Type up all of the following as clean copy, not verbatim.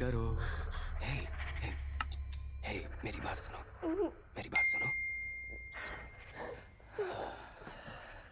करो। हे हे हे मेरी बात सुनो, मेरी बात सुनो।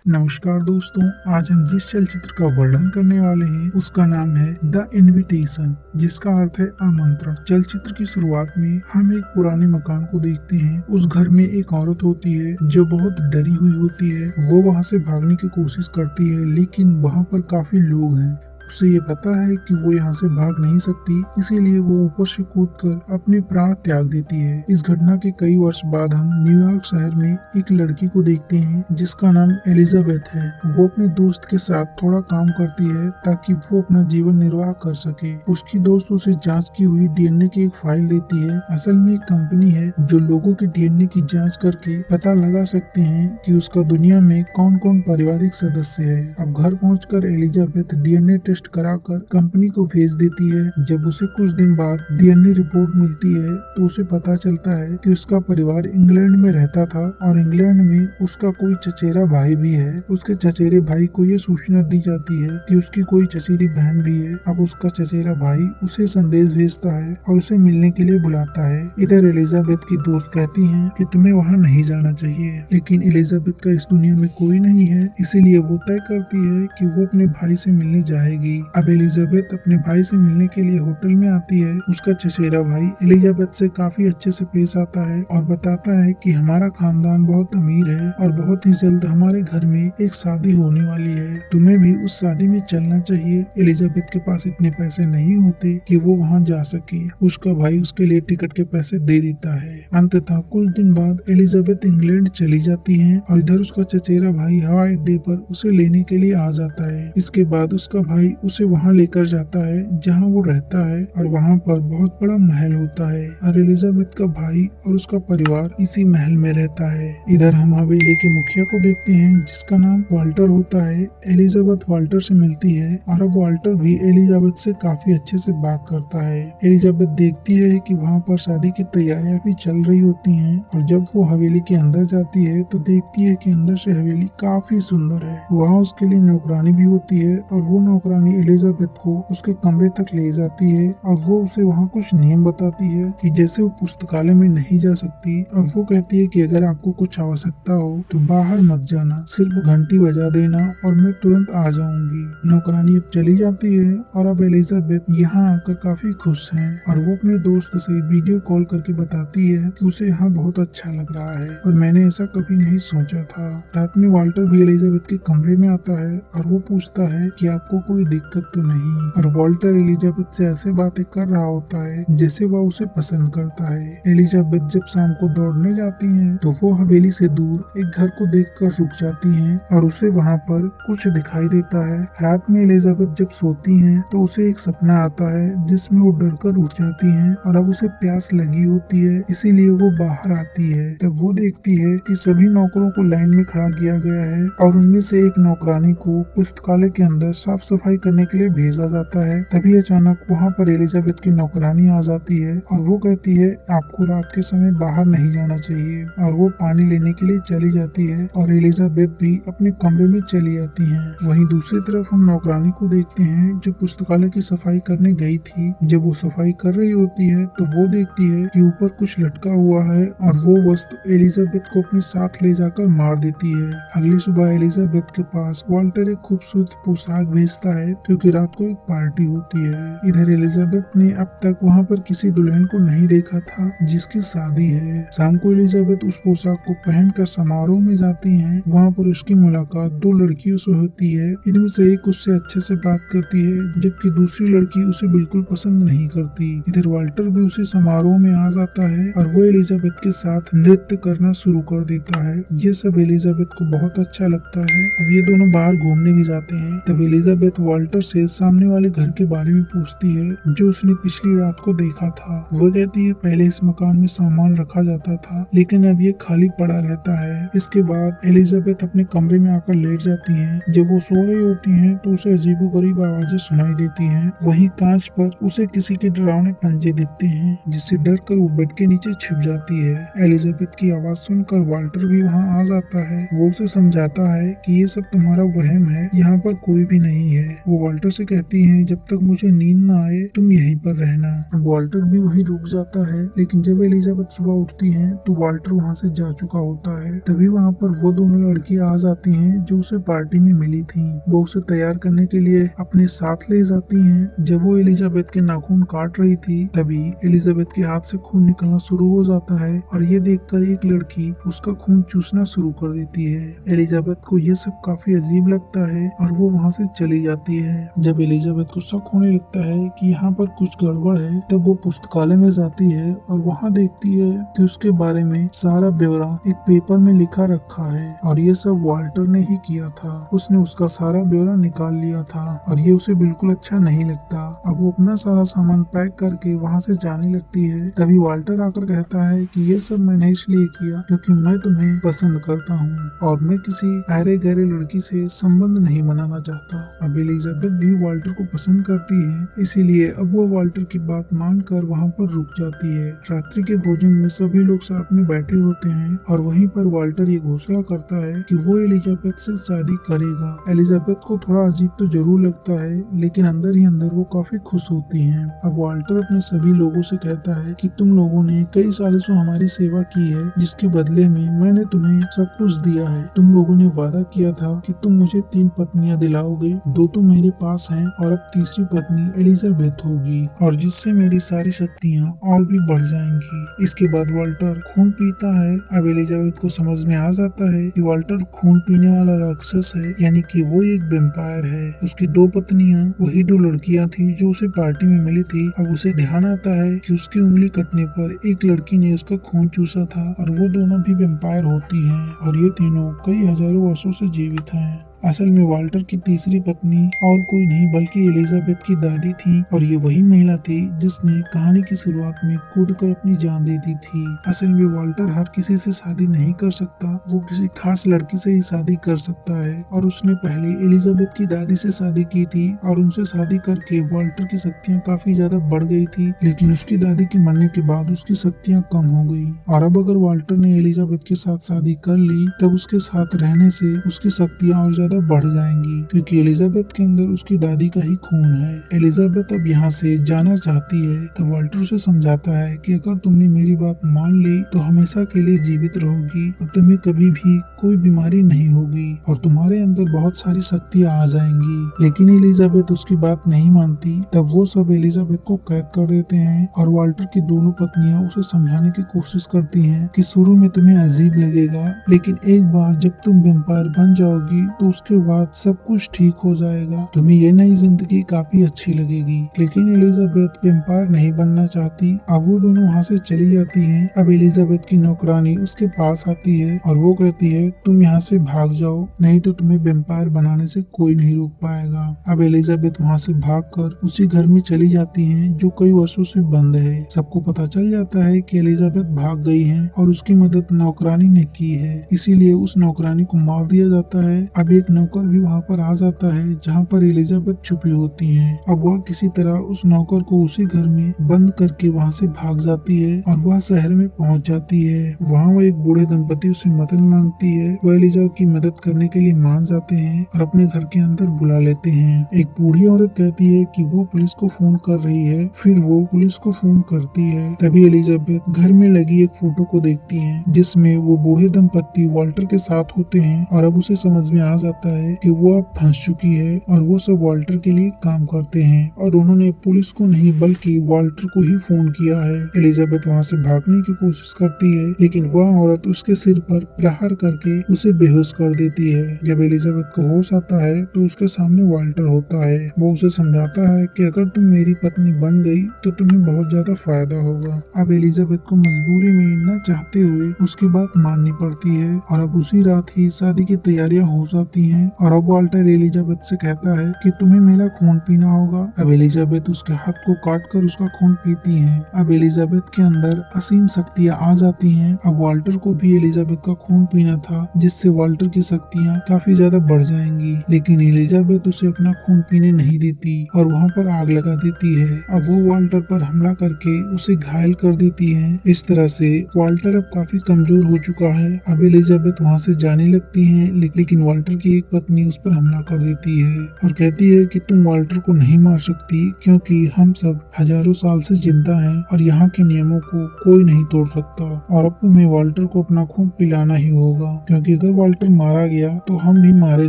नमस्कार दोस्तों, आज हम जिस चलचित्र का वर्णन करने वाले हैं उसका नाम है द इनविटेशन, जिसका अर्थ है आमंत्रण। चलचित्र की शुरुआत में हम एक पुराने मकान को देखते हैं। उस घर में एक औरत होती है जो बहुत डरी हुई होती है। वो वहाँ से भागने की कोशिश करती है, लेकिन वहाँ पर काफी लोग हैं। उसे ये पता है कि वो यहाँ से भाग नहीं सकती, इसीलिए वो ऊपर से कूदकर अपने प्राण त्याग देती है। इस घटना के कई वर्ष बाद हम न्यूयॉर्क शहर में एक लड़की को देखते हैं जिसका नाम एलिजाबेथ है। वो अपने दोस्त के साथ थोड़ा काम करती है ताकि वो अपना जीवन निर्वाह कर सके। उसकी दोस्त उसे जांच की हुई डीएनए की एक फाइल देती है। असल में एक कंपनी है जो लोगों के डीएनए की जाँच करके पता लगा सकते हैं कि उसका दुनिया में कौन कौन पारिवारिक सदस्य है। अब घर पहुँचकर एलिजाबेथ डीएनए टेस्ट कराकर कंपनी को भेज देती है। जब उसे कुछ दिन बाद डीएनए रिपोर्ट मिलती है तो उसे पता चलता है कि उसका परिवार इंग्लैंड में रहता था और इंग्लैंड में उसका कोई चचेरा भाई भी है। उसके चचेरे भाई को ये सूचना दी जाती है कि उसकी कोई चचेरी बहन भी है। अब उसका चचेरा भाई उसे संदेश भेजता है और उसे मिलने के लिए बुलाता है। इधर एलिजाबेथ की दोस्त कहती है कि तुम्हें वहाँ नहीं जाना चाहिए, लेकिन एलिजाबेथ का इस दुनिया में कोई नहीं है, इसीलिए वो तय करती है कि वो अपने भाई से मिलने जाएगी। अब एलिजाबेथ अपने भाई से मिलने के लिए होटल में आती है। उसका चचेरा भाई एलिजाबेथ से काफी अच्छे से पेश आता है और बताता है कि हमारा खानदान बहुत अमीर है और बहुत ही जल्द हमारे घर में एक शादी होने वाली है, तुम्हें भी उस शादी में चलना चाहिए। एलिजाबेथ के पास इतने पैसे नहीं होते कि वो वहाँ जा सके। उसका भाई उसके लिए टिकट के पैसे दे देता है। अंततः कुछ दिन बाद एलिजाबेथ इंग्लैंड चली जाती है और इधर उसका चचेरा भाई हवाई अड्डे पर उसे लेने के लिए आ जाता है। इसके बाद उसका भाई उसे वहाँ लेकर जाता है जहाँ वो रहता है और वहाँ पर बहुत बड़ा महल होता है और एलिजाबेथ का भाई और उसका परिवार इसी महल में रहता है। इधर हम हवेली के मुखिया को देखते हैं जिसका नाम वाल्टर होता है। एलिजाबेथ वाल्टर से मिलती है और अब वाल्टर भी एलिजाबेथ से काफी अच्छे से बात करता है। एलिजाबेथ देखती है कि वहाँ पर शादी की तैयारियां भी चल रही होती हैं और जब वो हवेली के अंदर जाती है तो देखती है कि अंदर से हवेली काफी सुंदर है। वहाँ उसके लिए नौकरानी भी होती है और वो नौकरानी एलिजाबेथ को उसके कमरे तक ले जाती है और वो उसे वहाँ कुछ नियम बताती है कि जैसे वो पुस्तकालय में नहीं जा सकती और वो कहती है कि अगर आपको कुछ आवश्यकता हो तो बाहर मत जाना, सिर्फ घंटी बजा देना और मैं तुरंत आ जाऊंगी। नौकरानी अब चली जाती है और अब एलिजाबेथ यहाँ आकर काफी खुश है और वो अपने दोस्त से वीडियो कॉल करके बताती है कि उसे यहाँ बहुत अच्छा लग रहा है और मैंने ऐसा कभी नहीं सोचा था। रात में वाल्टर भी एलिजाबेथ के कमरे में आता है और वो पूछता है कि आपको कोई दिक्कत तो नहीं, और वाल्टर एलिजाबेथ से ऐसे बातें कर रहा होता है जैसे वह उसे पसंद करता है। एलिजाबेथ जब शाम को दौड़ने जाती है तो वो हवेली से दूर एक घर को देखकर रुक जाती है और उसे वहाँ पर कुछ दिखाई देता है। रात में एलिजाबेथ जब सोती है तो उसे एक सपना आता है जिसमें वो डरकर उठ जाती है और अब उसे प्यास लगी होती है, इसीलिए वो बाहर आती है। तब वो देखती है कि सभी नौकरों को लाइन में खड़ा किया गया है और उनमें से एक नौकरानी को पुस्तकालय के अंदर साफ सफाई करने के लिए भेजा जाता है। तभी अचानक वहाँ पर एलिजाबेथ की नौकरानी आ जाती है और वो कहती है आपको रात के समय बाहर नहीं जाना चाहिए, और वो पानी लेने के लिए चली जाती है और एलिजाबेथ भी अपने कमरे में चली जाती है। वहीं दूसरी तरफ हम नौकरानी को देखते हैं जो पुस्तकालय की सफाई करने गई थी। जब वो सफाई कर रही होती है तो वो देखती है कि ऊपर कुछ लटका हुआ है और वो वस्तु एलिजाबेथ को अपने साथ ले जाकर मार देती है। अगली सुबह एलिजाबेथ के पास वाल्टर एक खूबसूरत पोशाक भेजता है क्योंकि रात को एक पार्टी होती है। इधर एलिजाबेथ ने अब तक वहाँ पर किसी दुल्हन को नहीं देखा था जिसकी शादी है। शाम को एलिजाबेथ उस पोशाक को पहनकर समारोह में जाती है। वहाँ पर उसकी मुलाकात दो लड़कियों से होती है। इनमें से एक उससे अच्छे से बात करती है जबकि दूसरी लड़की उसे बिल्कुल पसंद नहीं करती। इधर वाल्टर भी उसी समारोह में आ जाता है और वो एलिजाबेथ के साथ नृत्य करना शुरू कर देता है। ये सब एलिजाबेथ को बहुत अच्छा लगता है। अब ये दोनों बाहर घूमने भी जाते हैं। तब एलिजाबेथ वाल्टर से सामने वाले घर के बारे में पूछती है जो उसने पिछली रात को देखा था। वो कहती है पहले इस मकान में सामान रखा जाता था लेकिन अब ये खाली पड़ा रहता है। इसके बाद एलिजाबेथ अपने कमरे में आकर लेट जाती है। जब वो सो रही होती है तो उसे अजीबोगरीब आवाजें सुनाई देती हैं। वहीं कांच पर उसे किसी के डरावने पंजे दिखते हैं जिससे डर कर वो बेड के नीचे छिप जाती है। एलिजाबेथ की आवाज सुनकर वाल्टर भी वहाँ आ जाता है। वो उसे समझाता है कि ये सब तुम्हारा वहम है, यहाँ पर कोई भी नहीं है। वो वाल्टर से कहती है जब तक मुझे नींद न आए तुम यहीं पर रहना। अब वाल्टर भी वहीं रुक जाता है, लेकिन जब एलिजाबेथ सुबह उठती है तो वाल्टर वहाँ से जा चुका होता है। तभी वहाँ पर वो दोनों लड़कियां आ जाती हैं जो उसे पार्टी में मिली थी। वो उसे तैयार करने के लिए अपने साथ ले जाती हैं। जब वो एलिजाबेथ के नाखून काट रही थी तभी एलिजाबेथ के हाथ से खून निकलना शुरू हो जाता है और ये देखकर एक लड़की उसका खून चूसना शुरू कर देती है। एलिजाबेथ को ये सब काफी अजीब लगता है और वो वहाँ से चली जाती है। जब एलिजाबेथ को शक होने लगता है कि यहाँ पर कुछ गड़बड़ है तब वो पुस्तकालय में जाती है और वहाँ देखती है कि उसके बारे में सारा ब्यौरा एक पेपर में लिखा रखा है और ये सब वाल्टर ने ही किया था। उसने उसका सारा ब्यौरा निकाल लिया था और ये उसे बिल्कुल अच्छा नहीं लगता। अब वो अपना सारा सामान पैक करके वहाँ से जाने लगती है। तभी वाल्टर आकर कहता है कि ये सब मैंने इसलिए किया क्योंकि मैं तुम्हें पसंद करता हूँ और मैं किसी अरे गहरे लड़की से संबंध नहीं बनाना चाहता। अब एलिजाबेथ भी वाल्टर को पसंद करती है, इसीलिए अब वो वाल्टर की बात मानकर वहाँ पर रुक जाती है। रात्रि के भोजन में सभी लोग साथ में बैठे होते हैं और वहीं पर वाल्टर ये घोषणा करता है कि वो एलिजाबेथ से शादी करेगा। एलिजाबेथ को थोड़ा अजीब तो जरूर लगता है, लेकिन अंदर ही अंदर वो काफी खुश होती हैं। अब वाल्टर अपने सभी लोगों से कहता है कि तुम लोगों ने कई सालों से हमारी सेवा की है, जिसके बदले में मैंने तुम्हें सब कुछ दिया है। तुम लोगों ने वादा किया था कि तुम मुझे 3 पत्नियां दिलाओगे, 2 तो मेरे पास हैं और अब तीसरी पत्नी एलिजाबेथ होगी और जिससे मेरी सारी शक्तियाँ और भी बढ़ जाएंगी। इसके बाद वाल्टर खून पीता है। अब एलिजाबेथ को समझ में आ जाता है कि वाल्टर खून पीने वाला राक्षस है, यानी कि वो एक वेम्पायर है। उसकी 2 पत्नियां वही 2 लड़कियां थी जो उसे पार्टी में मिली थी। अब उसे ध्यान आता है कि उसकी उंगली कटने पर एक लड़की ने उसका खून चूसा था और वो दोनों भी वेम्पायर होती हैं और ये तीनों कई हजारों वर्षों से जीवित हैं। असल में वाल्टर की तीसरी पत्नी और कोई नहीं बल्कि एलिजाबेथ की दादी थी और ये वही महिला थी जिसने कहानी की शुरुआत में कूदकर अपनी जान दे दी थी। असल में वाल्टर हर किसी से शादी नहीं कर सकता, वो किसी खास लड़की से ही शादी कर सकता है और उसने पहले एलिजाबेथ की दादी से शादी की थी और उनसे शादी करके वाल्टर की शक्तियाँ काफी ज्यादा बढ़ गई थी, लेकिन उसकी दादी के मरने के बाद उसकी शक्तियाँ कम हो गई। और अब अगर वाल्टर ने एलिजाबेथ के साथ शादी कर ली तब उसके साथ रहने से उसकी शक्तियाँ और ज्यादा बढ़ जाएंगी, क्योंकि एलिजाबेथ के अंदर उसकी दादी का ही खून है। एलिजाबेथ अब यहाँ से जाना चाहती है तो वाल्टर उसे समझाता है कि अगर तुमने मेरी बात मान ली तो हमेशा के लिए जीवित रहोगी और तुम्हें कभी भी कोई बीमारी नहीं होगी और तुम्हारे अंदर बहुत सारी शक्तियाँ आ जाएंगी। लेकिन एलिजाबेथ उसकी बात नहीं मानती। तब वो सब एलिजाबेथ को कैद कर देते हैं और वाल्टर की दोनों पत्नियां उसे समझाने की कोशिश करती हैं कि शुरू में तुम्हें अजीब लगेगा, लेकिन एक बार जब तुम वेम्पायर बन जाओगी तो उसके बाद सब कुछ ठीक हो जाएगा, तुम्हें ये नई जिंदगी काफी अच्छी लगेगी। लेकिन एलिजाबेथ वेम्पायर नहीं बनना चाहती। अब वो दोनों वहाँ से चली जाती हैं। अब एलिजाबेथ की नौकरानी उसके पास आती है और वो कहती है तुम यहाँ से भाग जाओ, नहीं तो तुम्हें वेम्पायर बनाने से कोई नहीं रोक पाएगा। अब एलिजाबेथ वहाँ से भागकर उसी घर में चली जाती है जो कई वर्षों से बंद है। सबको पता चल जाता है कि एलिजाबेथ भाग गई है और उसकी मदद नौकरानी ने की है, इसीलिए उस नौकरानी को मार दिया जाता है। अब एक नौकर भी वहाँ पर आ जाता है जहाँ पर एलिजाबेथ छुपी होती है। अब वह किसी तरह उस नौकर को उसी घर में बंद करके वहाँ से भाग जाती है और वह शहर में पहुँच जाती है। वहाँ वो एक बूढ़े दंपति उससे मदद मांगती है। वो एलिजा की मदद करने के लिए मान जाते हैं और अपने घर के अंदर बुला लेते हैं। एक बूढ़ी औरत कहती है कि वो पुलिस को फोन कर रही है, फिर वो पुलिस को फोन करती है। तभी एलिजाबेथ घर में लगी एक फोटो को देखती है जिसमें वो बूढ़े दंपति वाल्टर के साथ होते हैं और अब उसे समझ में आ जाता है कि वो अब फंस चुकी है और वो सब वाल्टर के लिए काम करते हैं और उन्होंने पुलिस को नहीं बल्कि वाल्टर को ही फोन किया है। एलिजाबेथ वहाँ से भागने की कोशिश करती है, लेकिन वह औरत उसके सिर पर प्रहार करके उसे बेहोश कर देती है। जब एलिजाबेथ को होश आता है तो उसके सामने वाल्टर होता है। वो उसे समझाता है कि अगर तुम मेरी पत्नी बन गई तो तुम्हें बहुत ज्यादा फायदा होगा। अब एलिजाबेथ को मजबूरी में न चाहते हुए उसकी बात माननी पड़ती है और अब उसी रात ही शादी की तैयारियां हो जाती हैं और अब वाल्टर एलिजाबेथ से कहता है कि तुम्हें मेरा खून पीना होगा। अब एलिजाबेथ उसके हाथ को काटकर उसका खून पीती है। अब एलिजाबेथ के अंदर असीम शक्तियां आ जाती हैं। अब वाल्टर को भी एलिजाबेथ का खून पीना था, जिससे वाल्टर की शक्तियां काफी ज्यादा बढ़ जाएंगी, लेकिन एलिजाबेथ उसे अपना खून पीने नहीं देती और वहाँ पर आग लगा देती है। अब वो वाल्टर पर हमला करके उसे घायल कर देती है। इस तरह से वाल्टर अब काफी कमजोर हो चुका है। अब एलिजाबेथ वहाँ से जाने लगती है, लेकिन वाल्टर की एक पत्नी उस पर हमला कर देती है और कहती है कि तुम वाल्टर को नहीं मार सकती क्योंकि हम सब हजारों साल से जिंदा हैं और यहाँ के नियमों को कोई नहीं तोड़ सकता और अब तुम्हें वाल्टर को अपना खून पिलाना ही होगा क्योंकि अगर वाल्टर मारा गया तो हम भी मारे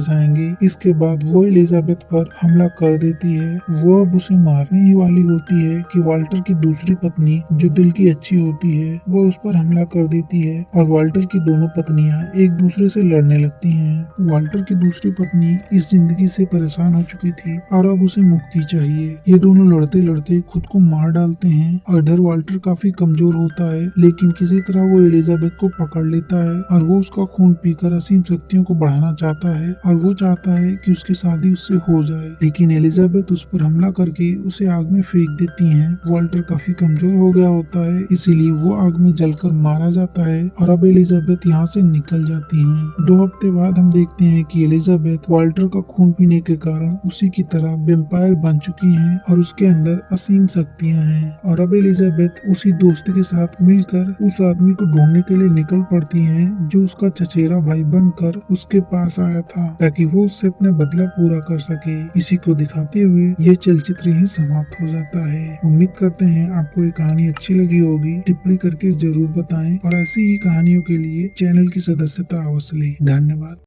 जाएंगे। इसके बाद वो एलिजाबेथ पर हमला कर देती है। वो अब उसे मारने ही वाली होती है कि वाल्टर की दूसरी पत्नी जो दिल की अच्छी होती है वो उस पर हमला कर देती है और वाल्टर की दोनों पत्नियां एक दूसरे से लड़ने लगती हैं। वाल्टर की दूसरी पत्नी इस जिंदगी से परेशान हो चुकी थी और अब उसे मुक्ति चाहिए। ये दोनों लड़ते लड़ते खुद को मार डालते हैं और इधर वाल्टर काफी कमजोर होता है लेकिन किसी तरह वो एलिजाबेथ को पकड़ लेता है और वो उसका खून पीकर असीम शक्तियों को बढ़ाना चाहता है और वो चाहता है कि उसकी शादी उससे हो जाए लेकिन एलिजाबेथ उस पर हमला करके उसे आग में फेंक देती है। वाल्टर काफी कमजोर हो गया होता है इसीलिए वो आग में जलकर मारा जाता है और अब एलिजाबेथ यहाँ से निकल जाती है। 2 हफ्ते बाद हम देखते हैं कि एलिजाबेथ वाल्टर का खून पीने के कारण उसी की तरह वेम्पायर बन चुकी है और उसके अंदर असीम शक्तियाँ हैं और अब एलिजाबेथ उसी दोस्त के साथ मिलकर उस आदमी को ढूंढने के लिए निकल पड़ती है जो उसका चचेरा भाई बनकर उसके पास आया था ताकि वो उससे अपना बदला पूरा कर सके। इसी को दिखाते हुए यह चलचित्र ही समाप्त हो जाता है। उम्मीद करते हैं आपको ये कहानी अच्छी लगी होगी। टिप्पणी करके जरूर बताएं और ऐसी ही कहानियों के लिए चैनल की सदस्यता अवश्य लें। धन्यवाद।